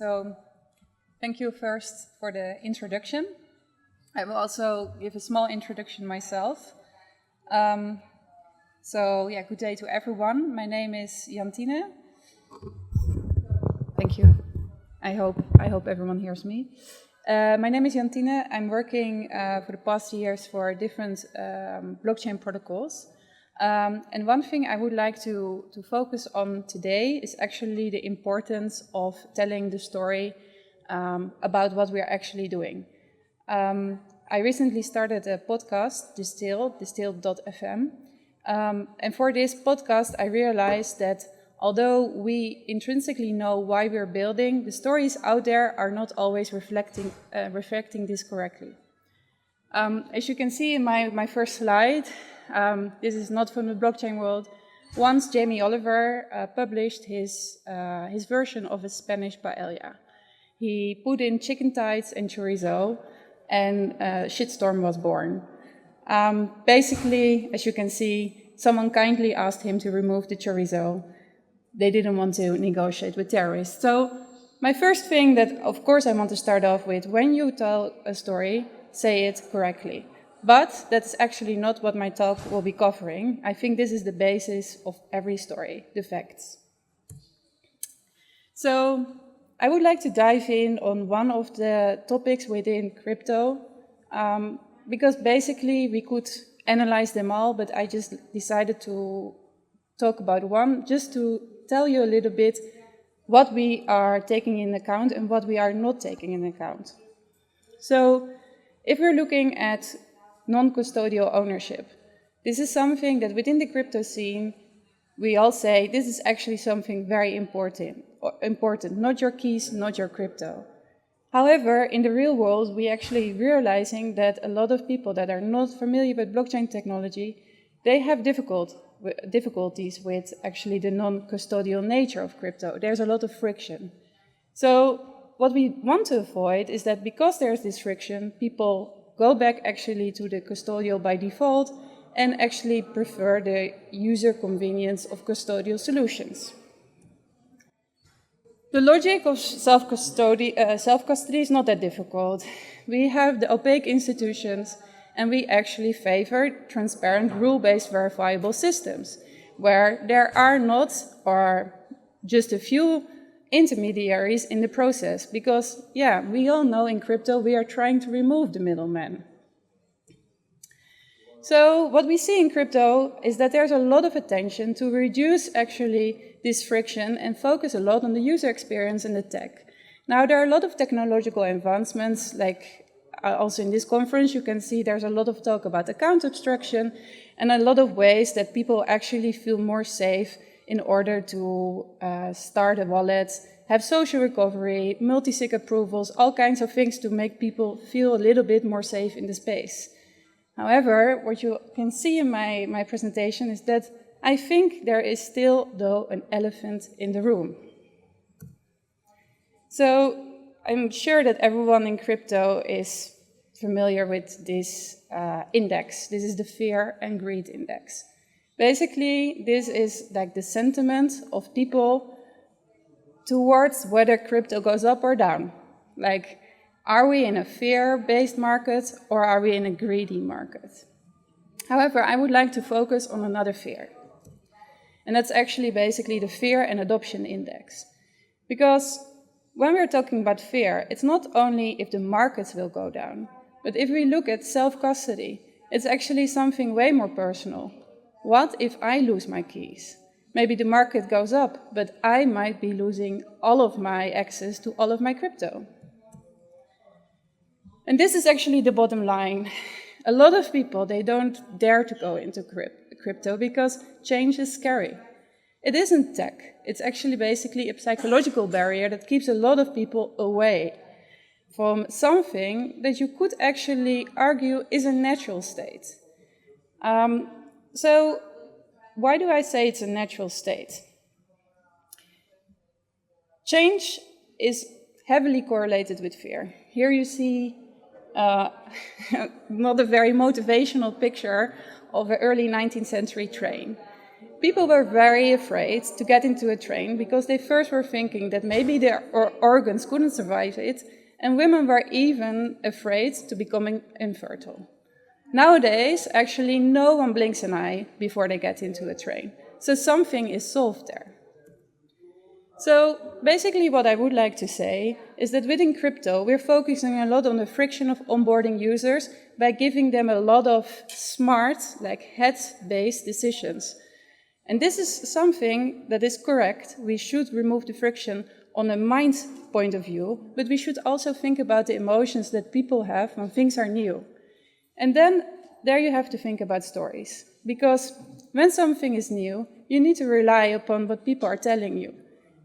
So thank you first for the introduction. I will also give a small introduction myself. Good day to everyone. My name is Jantine. Thank you. I hope everyone hears me. My name is Jantine. I'm working for the past years for different blockchain protocols. And one thing I would like to focus on today is actually the importance of telling the story about what we are actually doing. I recently started a podcast, Distill.fm. And for this podcast, I realized that although we intrinsically know why we're building, the stories out there are not always reflecting this correctly. As you can see in my first slide, this is not from the blockchain world. Once Jamie Oliver published his version of a Spanish paella. He put in chicken thighs and chorizo, and a shitstorm was born. Basically, as you can see, someone kindly asked him to remove the chorizo. They didn't want to negotiate with terrorists. So my first thing that, of course, I want to start off with, when you tell a story, say it correctly. But that's actually not what my talk will be covering. I think this is the basis of every story, the facts. So I would like to dive in on one of the topics within crypto, because basically we could analyze them all, but I just decided to talk about one just to tell you a little bit what we are taking in account and what we are not taking in account. So if we're looking at non-custodial ownership, this is something that within the crypto scene, we all say this is actually something very important, not your keys, not your crypto. However, in the real world, we actually realizing that a lot of people that are not familiar with blockchain technology, they have difficulties with actually the non-custodial nature of crypto. There's a lot of friction. So what we want to avoid is that because there's this friction, people go back actually to the custodial by default and actually prefer the user convenience of custodial solutions. The logic of self-custody is not that difficult. We have the opaque institutions, and we actually favor transparent, rule-based, verifiable systems, where there are not or just a few intermediaries in the process, because, we all know in crypto we are trying to remove the middleman. So what we see in crypto is that there's a lot of attention to reduce actually this friction and focus a lot on the user experience and the tech. Now, there are a lot of technological advancements, like also in this conference, you can see there's a lot of talk about account abstraction and a lot of ways that people actually feel more safe in order to start a wallet, have social recovery, multi-sig approvals, all kinds of things to make people feel a little bit more safe in the space. However, what you can see in my presentation is that I think there is still, though, an elephant in the room. So I'm sure that everyone in crypto is familiar with this index. This is the Fear and Greed Index. Basically, this is like the sentiment of people towards whether crypto goes up or down. Like, are we in a fear-based market or are we in a greedy market? However, I would like to focus on another fear. And that's actually basically the Fear and Adoption Index. Because when we're talking about fear, it's not only if the markets will go down, but if we look at self-custody, it's actually something way more personal. What if I lose my keys? Maybe the market goes up, but I might be losing all of my access to all of my crypto. And this is actually the bottom line. A lot of people, they don't dare to go into crypto because change is scary. It isn't tech. It's actually basically a psychological barrier that keeps a lot of people away from something that you could actually argue is a natural state. So why do I say it's a natural state? Change is heavily correlated with fear. Here you see not a very motivational picture of an early 19th century train. people were very afraid to get into a train because they first were thinking that maybe their organs couldn't survive it, and women were even afraid to becoming infertile. Nowadays, actually, no one blinks an eye before they get into a train. So something is solved there. So basically what I would like to say is that within crypto, we're focusing a lot on the friction of onboarding users by giving them a lot of smart, like head-based decisions. And this is something that is correct. We should remove the friction on a mind point of view, but we should also think about the emotions that people have when things are new. And then there you have to think about stories, because when something is new, you need to rely upon what people are telling you.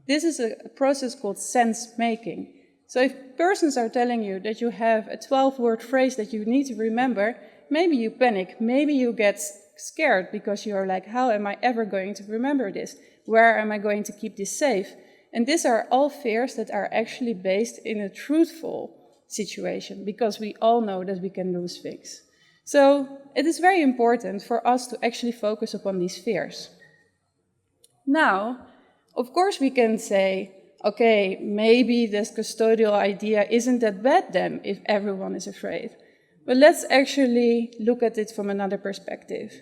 This is a process called sense-making. So if persons are telling you that you have a 12-word phrase that you need to remember, maybe you panic, maybe you get scared because you're like, how am I ever going to remember this? Where am I going to keep this safe? And these are all fears that are actually based in a truthful situation, because we all know that we can lose things. So it is very important for us to actually focus upon these fears. Now, of course we can say, okay, maybe this custodial idea isn't that bad then, if everyone is afraid. But let's actually look at it from another perspective.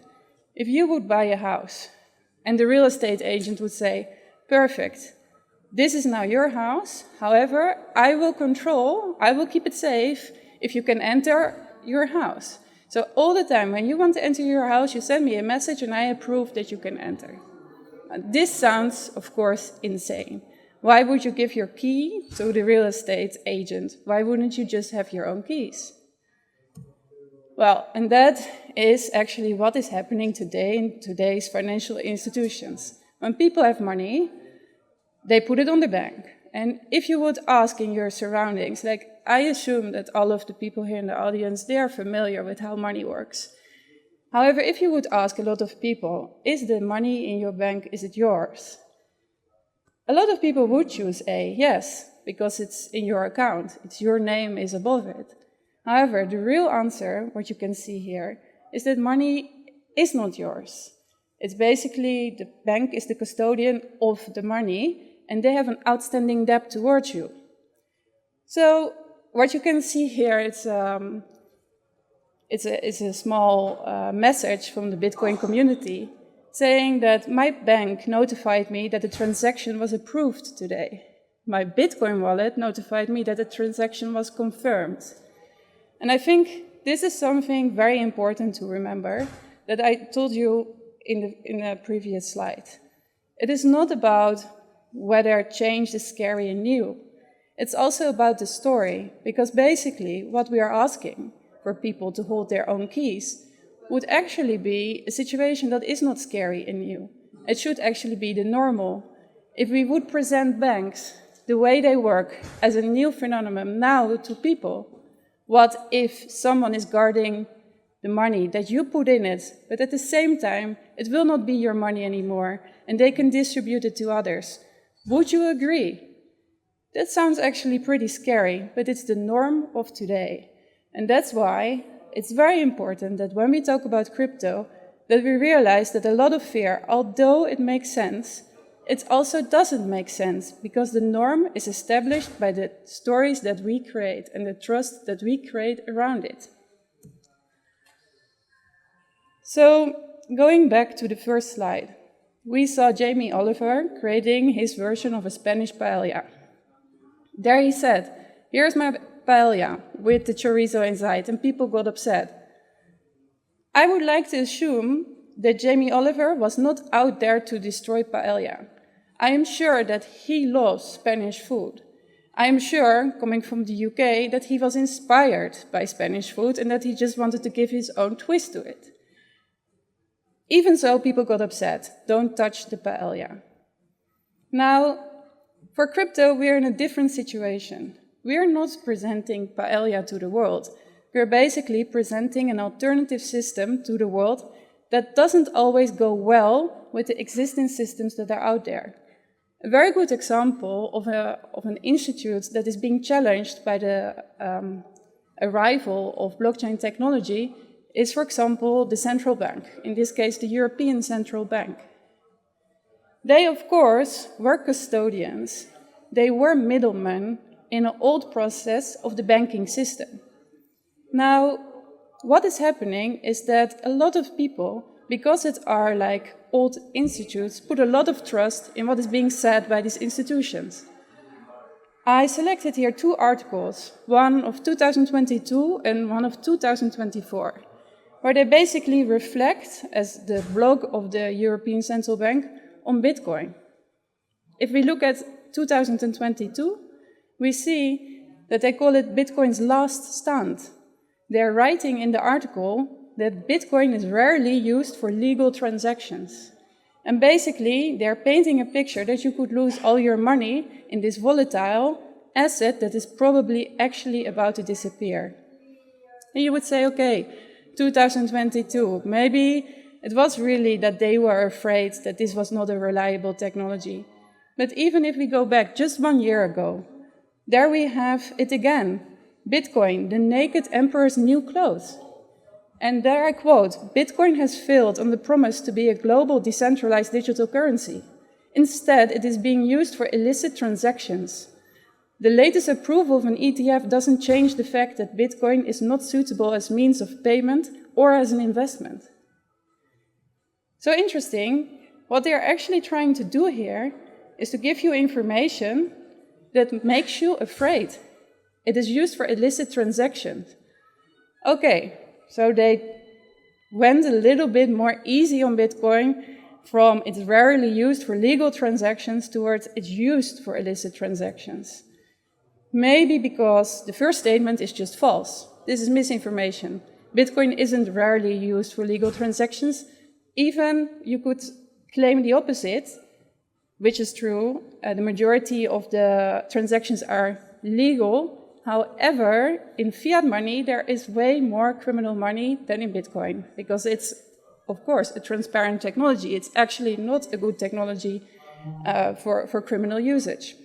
If you would buy a house, and the real estate agent would say, perfect, this is now your house, however, I will keep it safe if you can enter your house. So all the time, when you want to enter your house, you send me a message and I approve that you can enter. This sounds, of course, insane. Why would you give your key to the real estate agent? Why wouldn't you just have your own keys? Well, and that is actually what is happening today in today's financial institutions. When people have money, they put it on the bank. And if you would ask in your surroundings, like I assume that all of the people here in the audience, they are familiar with how money works. However, if you would ask a lot of people, is the money in your bank, is it yours? A lot of people would choose A, yes, because it's in your account, it's your name is above it. However, the real answer, what you can see here, is that money is not yours. It's basically the bank is the custodian of the money, and they have an outstanding debt towards you. So what you can see here, it's a small message from the Bitcoin community saying that my bank notified me that the transaction was approved today. My Bitcoin wallet notified me that the transaction was confirmed. And I think this is something very important to remember that I told you in a previous slide. It is not about whether change is scary and new. It's also about the story, because basically what we are asking for people to hold their own keys would actually be a situation that is not scary and new. It should actually be the normal. If we would present banks the way they work as a new phenomenon now to people, what if someone is guarding the money that you put in it, but at the same time, it will not be your money anymore, and they can distribute it to others? Would you agree? That sounds actually pretty scary, but it's the norm of today. And that's why it's very important that when we talk about crypto, that we realize that a lot of fear, although it makes sense, it also doesn't make sense, because the norm is established by the stories that we create and the trust that we create around it. So, going back to the first slide, we saw Jamie Oliver creating his version of a Spanish paella. There he said, here's my paella with the chorizo inside, and people got upset. I would like to assume that Jamie Oliver was not out there to destroy paella. I am sure that he loves Spanish food. I am sure, coming from the UK, that he was inspired by Spanish food and that he just wanted to give his own twist to it. Even so, people got upset. Don't touch the paella. Now, for crypto, we're in a different situation. We're not presenting paella to the world. We're basically presenting an alternative system to the world that doesn't always go well with the existing systems that are out there. A very good example of an institute that is being challenged by the arrival of blockchain technology is, for example, the central bank, in this case, the European Central Bank. They, of course, were custodians. They were middlemen in an old process of the banking system. Now, what is happening is that a lot of people, because it are like old institutes, put a lot of trust in what is being said by these institutions. I selected here two articles, one of 2022 and one of 2024, where they basically reflect, as the blog of the European Central Bank, on Bitcoin. If we look at 2022, we see that they call it Bitcoin's last stand. They're writing in the article that Bitcoin is rarely used for legal transactions. And basically, they're painting a picture that you could lose all your money in this volatile asset that is probably actually about to disappear. And you would say, okay, 2022, maybe it was really that they were afraid that this was not a reliable technology. But even if we go back just 1 year ago, there we have it again, Bitcoin, the naked emperor's new clothes. And there I quote, Bitcoin has failed on the promise to be a global decentralized digital currency. Instead, it is being used for illicit transactions. The latest approval of an ETF doesn't change the fact that Bitcoin is not suitable as means of payment or as an investment. So interesting, what they are actually trying to do here is to give you information that makes you afraid. It is used for illicit transactions. Okay. So they went a little bit more easy on Bitcoin from it's rarely used for legal transactions towards it's used for illicit transactions. Maybe because the first statement is just false. This is misinformation. Bitcoin isn't rarely used for legal transactions. Even you could claim the opposite, which is true. The majority of the transactions are legal. However, in fiat money, there is way more criminal money than in Bitcoin, because it's, of course, a transparent technology. It's actually not a good technology for criminal usage.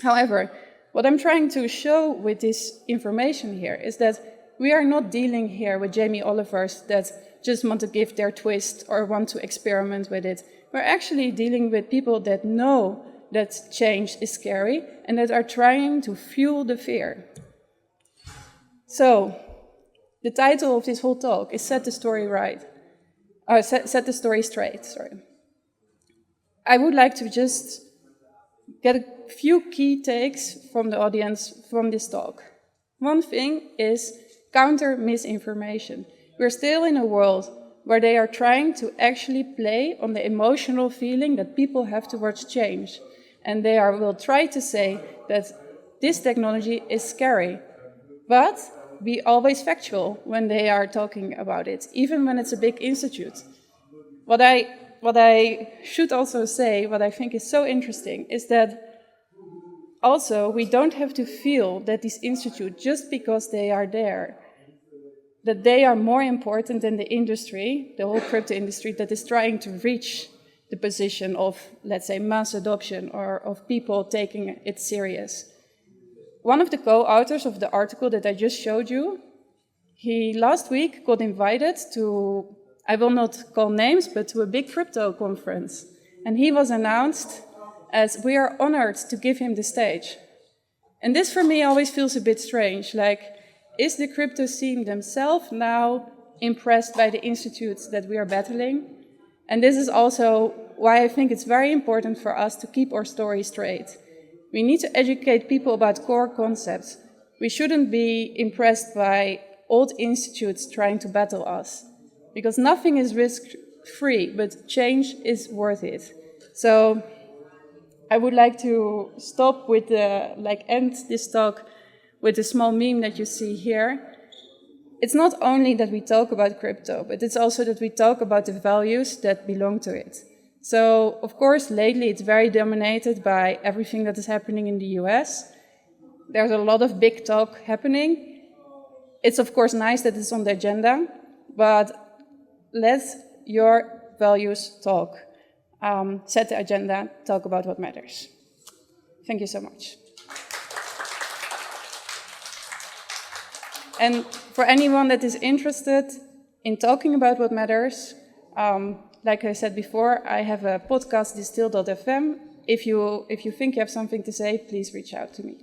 However, what I'm trying to show with this information here is that we are not dealing here with Jamie Olivers that just want to give their twist or want to experiment with it. We're actually dealing with people that know that change is scary and that are trying to fuel the fear. So, the title of this whole talk is Set the Story Right. Set the Story Straight, sorry. I would like to just get a few key takes from the audience from this talk. One thing is counter misinformation. We're still in a world where they are trying to actually play on the emotional feeling that people have towards change. And they will try to say that this technology is scary. But be always factual when they are talking about it, even when it's a big institute. What I should also say, what I think is so interesting, is that also we don't have to feel that these institutes, just because they are there, that they are more important than the industry, the whole crypto industry, that is trying to reach the position of, let's say, mass adoption or of people taking it serious. One of the co-authors of the article that I just showed you, he last week got invited to, I will not call names, but to a big crypto conference. And he was announced as, we are honored to give him the stage. And this for me always feels a bit strange, like, is the crypto scene themselves now impressed by the institutes that we are battling? And this is also why I think it's very important for us to keep our story straight. We need to educate people about core concepts. We shouldn't be impressed by old institutes trying to battle us, because nothing is risk-free, but change is worth it. So I would like to stop with end this talk with a small meme that you see here. It's not only that we talk about crypto, but it's also that we talk about the values that belong to it. So, of course, lately it's very dominated by everything that is happening in the US. There's a lot of big talk happening. It's, of course, nice that it's on the agenda, but let your values talk. Set the agenda, talk about what matters. Thank you so much. And for anyone that is interested in talking about what matters, like I said before, I have a podcast, Distill.fm. If you think you have something to say, please reach out to me.